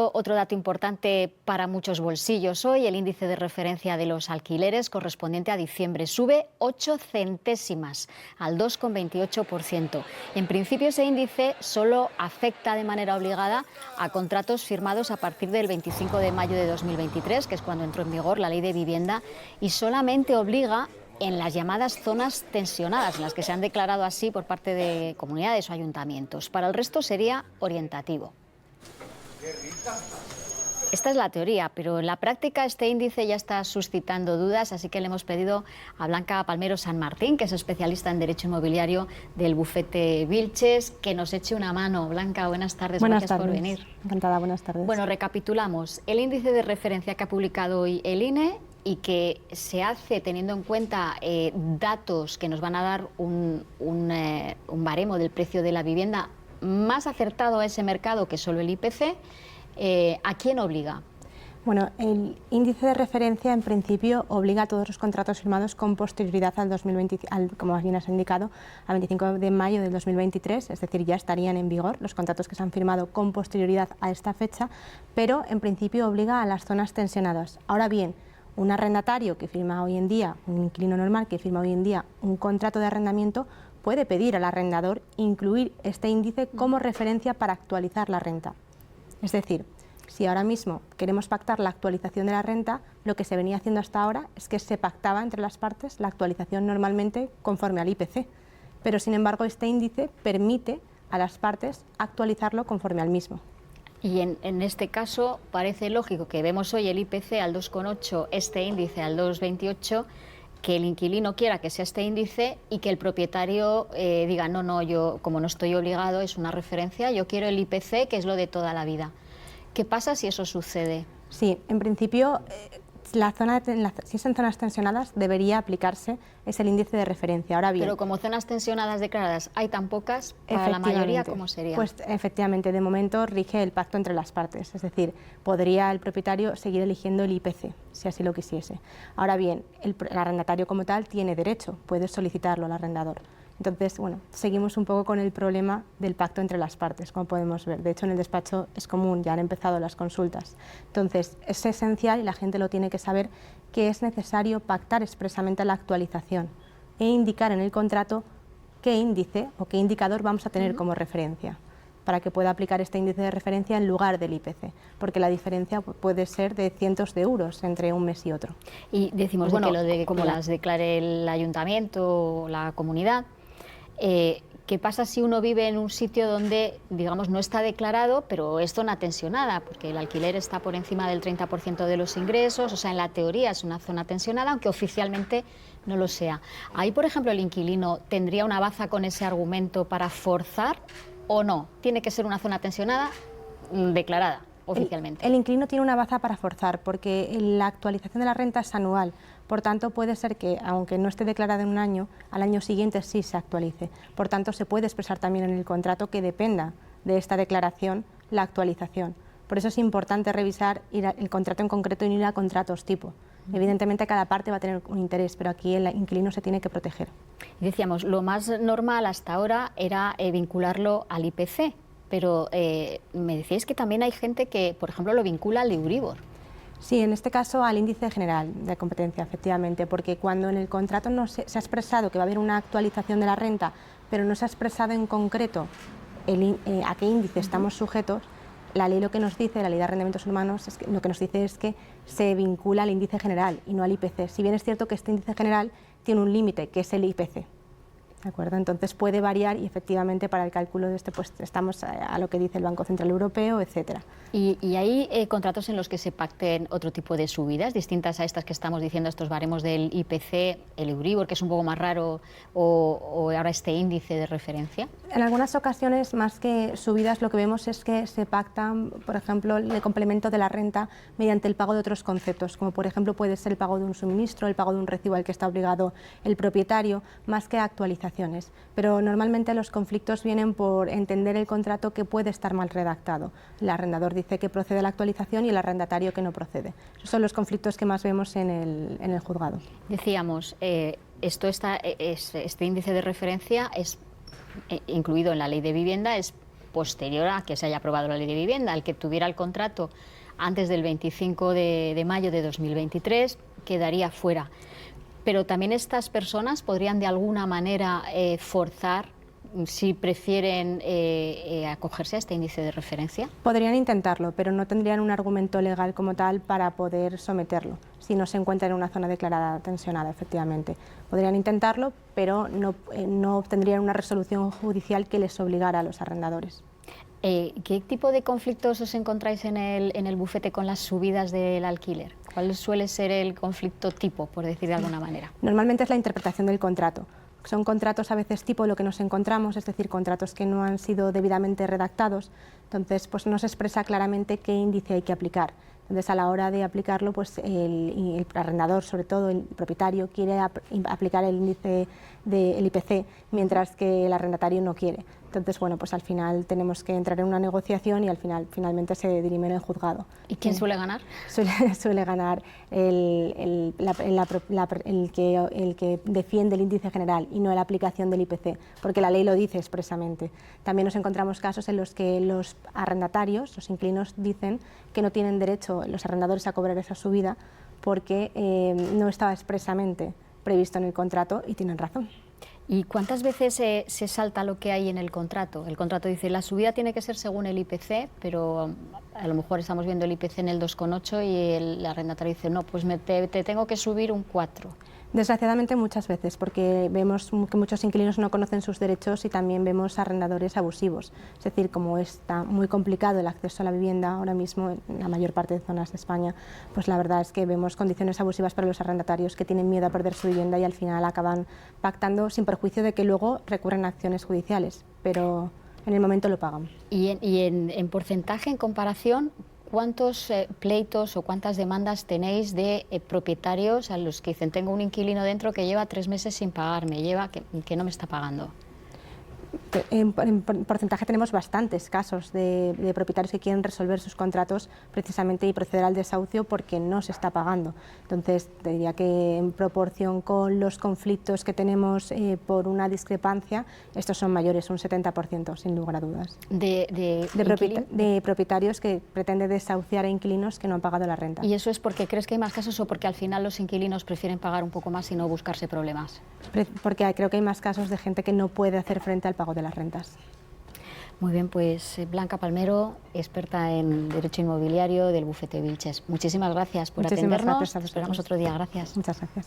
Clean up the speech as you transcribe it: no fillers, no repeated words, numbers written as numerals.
Otro dato importante para muchos bolsillos hoy, el índice de referencia de los alquileres correspondiente a diciembre sube 8 centésimas al 2,28%. En principio ese índice solo afecta de manera obligada a contratos firmados a partir del 25 de mayo de 2023, que es cuando entró en vigor la Ley de Vivienda, y solamente obliga en las llamadas zonas tensionadas, en las que se han declarado así por parte de comunidades o ayuntamientos. Para el resto sería orientativo. Esta es la teoría, pero en la práctica este índice ya está suscitando dudas, así que le hemos pedido a Blanca Palmero San Martín, que es especialista en Derecho Inmobiliario del bufete Vilches, que nos eche una mano. Blanca, buenas tardes, gracias por venir. Encantada, buenas tardes. Bueno, recapitulamos. El índice de referencia que ha publicado hoy el INE y que se hace teniendo en cuenta datos que nos van a dar un baremo del precio de la vivienda más acertado a ese mercado que solo el IPC, ¿a quién obliga? Bueno, el índice de referencia en principio obliga a todos los contratos firmados con posterioridad al 2020, como bien has indicado, al 25 de mayo del 2023, es decir, ya estarían en vigor los contratos que se han firmado con posterioridad a esta fecha, pero en principio obliga a las zonas tensionadas. Ahora bien, un arrendatario que firma hoy en día, un inquilino normal que firma hoy en día un contrato de arrendamiento, puede pedir al arrendador incluir este índice como referencia para actualizar la renta. Es decir, si ahora mismo queremos pactar la actualización de la renta, lo que se venía haciendo hasta ahora es que se pactaba entre las partes la actualización normalmente conforme al IPC, pero sin embargo este índice permite a las partes actualizarlo conforme al mismo. Y en este caso parece lógico que vemos hoy el IPC al 2,8, este índice al 2,28, que el inquilino quiera que sea este índice y que el propietario diga no, yo como no estoy obligado, es una referencia, yo quiero el IPC, que es lo de toda la vida. ¿Qué pasa si eso sucede? Sí, en principio, si es en zonas tensionadas, debería aplicarse es el índice de referencia. Ahora bien, pero como zonas tensionadas declaradas hay tan pocas, para la mayoría, ¿cómo sería? Pues efectivamente, de momento rige el pacto entre las partes, es decir, podría el propietario seguir eligiendo el IPC, si así lo quisiese. Ahora bien, el arrendatario como tal tiene derecho, puede solicitarlo al arrendador. Entonces, bueno, seguimos un poco con el problema del pacto entre las partes, como podemos ver. De hecho, en el despacho es común, ya han empezado las consultas. Entonces, es esencial, y la gente lo tiene que saber, que es necesario pactar expresamente la actualización e indicar en el contrato qué índice o qué indicador vamos a tener como referencia, para que pueda aplicar este índice de referencia en lugar del IPC, porque la diferencia puede ser de cientos de euros entre un mes y otro. Y decimos, bueno, como las declare el ayuntamiento o la comunidad, ¿qué pasa si uno vive en un sitio donde, digamos, no está declarado, pero es zona tensionada, porque el alquiler está por encima del 30% de los ingresos, o sea, en la teoría es una zona tensionada, aunque oficialmente no lo sea? Ahí, por ejemplo, el inquilino tendría una baza con ese argumento para forzar o no. Tiene que ser una zona tensionada declarada oficialmente. El inquilino tiene una baza para forzar, porque la actualización de la renta es anual. Por tanto, puede ser que, aunque no esté declarada en un año, al año siguiente sí se actualice. Por tanto, se puede expresar también en el contrato que dependa de esta declaración la actualización. Por eso es importante revisar el contrato en concreto y no ir a contratos tipo. Evidentemente, cada parte va a tener un interés, pero aquí el inquilino se tiene que proteger. Y decíamos, lo más normal hasta ahora era vincularlo al IPC, pero me decíais que también hay gente que, por ejemplo, lo vincula al Euribor. Sí, en este caso al índice general de competencia, efectivamente, porque cuando en el contrato no se ha expresado que va a haber una actualización de la renta, pero no se ha expresado en concreto a qué índice estamos sujetos, la ley lo que nos dice, la ley de arrendamientos urbanos, lo que nos dice es que se vincula al índice general y no al IPC. Si bien es cierto que este índice general tiene un límite, que es el IPC. ¿De acuerdo? Entonces puede variar y efectivamente para el cálculo de este pues estamos a lo que dice el Banco Central Europeo, etcétera. ¿Y hay contratos en los que se pacten otro tipo de subidas, distintas a estas que estamos diciendo, estos baremos del IPC, el Euribor, que es un poco más raro, o ahora este índice de referencia? En algunas ocasiones, más que subidas, lo que vemos es que se pactan, por ejemplo, el complemento de la renta mediante el pago de otros conceptos, como por ejemplo puede ser el pago de un suministro, el pago de un recibo al que está obligado el propietario, más que actualizaciones. Pero normalmente los conflictos vienen por entender el contrato que puede estar mal redactado. El arrendador dice que procede la actualización y el arrendatario que no procede. Esos son los conflictos que más vemos en el juzgado. Decíamos, este índice de referencia es incluido en la Ley de Vivienda, es posterior a que se haya aprobado la ley de vivienda. El que tuviera el contrato antes del 25 de mayo de 2023 quedaría fuera. Pero también estas personas podrían de alguna manera forzar, si prefieren acogerse a este índice de referencia. Podrían intentarlo, pero no tendrían un argumento legal como tal para poder someterlo, si no se encuentra en una zona declarada tensionada, efectivamente. Podrían intentarlo, pero no obtendrían una resolución judicial que les obligara a los arrendadores. ¿Qué tipo de conflictos os encontráis en el bufete con las subidas del alquiler? ¿Cuál suele ser el conflicto tipo, por decir de alguna manera? Normalmente es la interpretación del contrato. Son contratos a veces tipo lo que nos encontramos, es decir, contratos que no han sido debidamente redactados, entonces pues no se expresa claramente qué índice hay que aplicar. Entonces, a la hora de aplicarlo, pues el arrendador, sobre todo el propietario, quiere aplicar el índice del IPC, mientras que el arrendatario no quiere. Entonces, bueno, pues al final tenemos que entrar en una negociación y finalmente se dirime en el juzgado. ¿Y quién suele ganar? Suele ganar el que defiende el índice general y no la aplicación del IPC, porque la ley lo dice expresamente. También nos encontramos casos en los que los arrendatarios, los inquilinos, dicen que no tienen derecho los arrendadores a cobrar esa subida porque no estaba expresamente previsto en el contrato, y tienen razón. ¿Y cuántas veces se salta lo que hay en el contrato? El contrato dice la subida tiene que ser según el IPC, pero a lo mejor estamos viendo el IPC en el 2,8 y el arrendatario dice no, pues te tengo que subir un 4. Desgraciadamente muchas veces, porque vemos que muchos inquilinos no conocen sus derechos y también vemos arrendadores abusivos. Es decir, como está muy complicado el acceso a la vivienda ahora mismo en la mayor parte de zonas de España, pues la verdad es que vemos condiciones abusivas para los arrendatarios que tienen miedo a perder su vivienda y al final acaban pactando sin perjuicio de que luego recurren a acciones judiciales, pero en el momento lo pagan. ¿Y en porcentaje, en comparación, cuántos pleitos o cuántas demandas tenéis de propietarios a los que dicen tengo un inquilino dentro que lleva 3 meses sin pagarme, que no me está pagando? En porcentaje tenemos bastantes casos de propietarios que quieren resolver sus contratos precisamente y proceder al desahucio porque no se está pagando. Entonces, te diría que en proporción con los conflictos que tenemos por una discrepancia, estos son mayores, un 70%, sin lugar a dudas. De propietarios que pretenden desahuciar a inquilinos que no han pagado la renta. ¿Y eso es porque crees que hay más casos o porque al final los inquilinos prefieren pagar un poco más y no buscarse problemas? Porque creo que hay más casos de gente que no puede hacer frente al pago de las rentas. Muy bien, pues Blanca Palmero, experta en Derecho Inmobiliario del bufete Vilches. Muchísimas gracias por atendernos. Gracias. Esperamos otro día. Gracias. Muchas gracias.